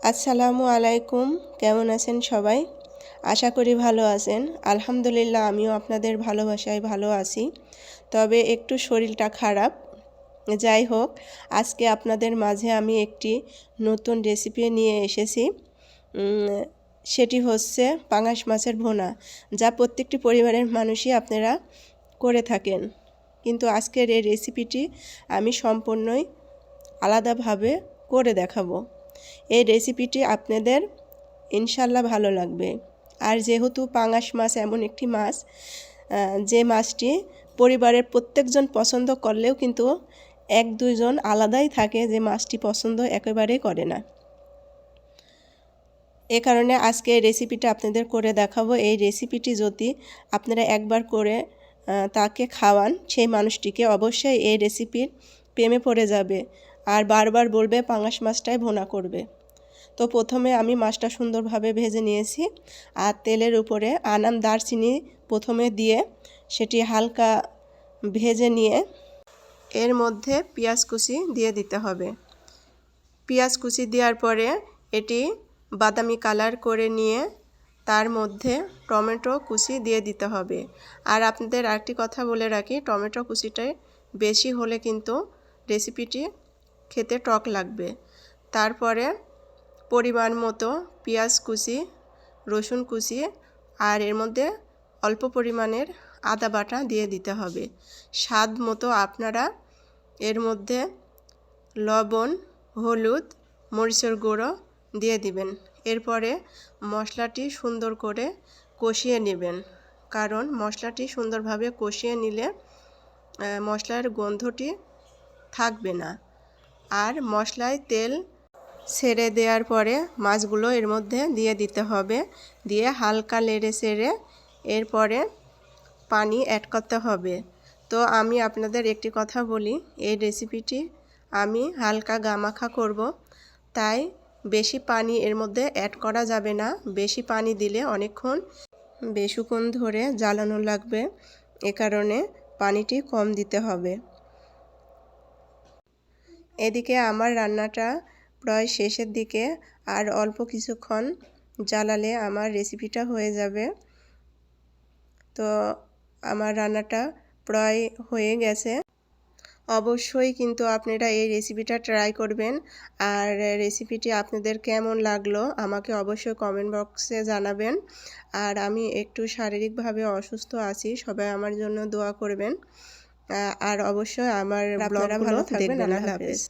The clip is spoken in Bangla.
আসসালামু আলাইকুম। কেমন আছেন সবাই? আশা করি ভালো আছেন। আলহামদুলিল্লাহ আমিও আপনাদের ভালোবাসায় ভালো আছি। তবে একটু শরীরটা খারাপ। যাই হোক, আজকে আপনাদের মাঝে আমি একটি নতুন রেসিপি নিয়ে এসেছি। সেটি হচ্ছে পাঙাশ মাছের ভুনা, যা প্রত্যেকটি পরিবারের মানুষই আপনারা করে থাকেন। কিন্তু আজকের এই রেসিপিটি আমি সম্পূর্ণই আলাদাভাবে করে দেখাবো। এই রেসিপিটি আপনাদের ইনশাল্লাহ ভালো লাগবে। আর যেহেতু পাঙাশ মাছ এমন একটি মাছ, যে মাছটি পরিবারের প্রত্যেকজন পছন্দ করলেও কিন্তু এক দুইজন আলাদাই থাকে যে মাছটি পছন্দ একেবারেই করে না। এ কারণে আজকে এই রেসিপিটা আপনাদের করে দেখাবো। এই রেসিপিটি যদি আপনারা একবার করে তাকে খাওয়ান, সেই মানুষটিকে অবশ্যই এই রেসিপির প্রেমে পড়ে যাবে আর বারবার বলবে পাঙাশ মাছটাই ভুনা করবে। তো প্রথমে আমি মাছটা সুন্দরভাবে ভেজে নিয়েছি আর তেলের উপরে আনাম দারচিনি প্রথমে দিয়ে সেটি হালকা ভেজে নিয়ে এর মধ্যে পেঁয়াজ কুচি দিয়ে দিতে হবে। পেঁয়াজ কুচি দেওয়ার পরে এটি বাদামি কালার করে নিয়ে তার মধ্যে টমেটো কুচি দিয়ে দিতে হবে। আর আপনাদের আরেকটি কথা বলে রাখি, টমেটো কুচিটা বেশি হলে কিন্তু রেসিপিটি খেতে টক লাগবে। তারপরে পরিমাণ মতো পেঁয়াজ কুচি, রসুন কুচি আর এর মধ্যে অল্প পরিমাণের আদা বাটা দিয়ে দিতে হবে। স্বাদ মতো আপনারা এর মধ্যে লবণ, হলুদ, মরিচের গুঁড়ো দিয়ে দিবেন। এরপরে মশলাটি সুন্দর করে কষিয়ে নেবেন, কারণ মশলাটি সুন্দরভাবে কষিয়ে নিলে মশলার গন্ধটি থাকবে না। আর মশলায় তেল ছেড়ে দেওয়ার পরে মাছগুলো এর মধ্যে দিয়ে দিতে হবে, দিয়ে হালকা নেড়ে চেড়ে এরপরে পানি অ্যাড করতে হবে। তো আমি আপনাদের একটি কথা বলি, এই রেসিপিটি আমি হালকা গামাখা করব, তাই বেশি পানি এর মধ্যে অ্যাড করা যাবে না। বেশি পানি দিলে বেশিক্ষণ ধরে জ্বালানো লাগবে, এ কারণে পানিটি কম দিতে হবে। এদিকে আমার রান্নাটা প্রায় শেষের দিকে, আর অল্প কিছুক্ষণ জ্বালালে আমার রেসিপিটা হয়ে যাবে। তো আমার রান্নাটা প্রায় হয়ে গেছে। অবশ্যই কিন্তু আপনারা এই রেসিপিটা ট্রাই করবেন। আর রেসিপিটি আপনাদের কেমন লাগলো আমাকে অবশ্যই কমেন্ট বক্সে জানাবেন। আর আমি একটু শারীরিকভাবে অসুস্থ আছি, সবাই আমার জন্য দোয়া করবেন। আর অবশ্যই আমার ব্লগগুলো দেখবেন। আল্লাহ হাফেজ।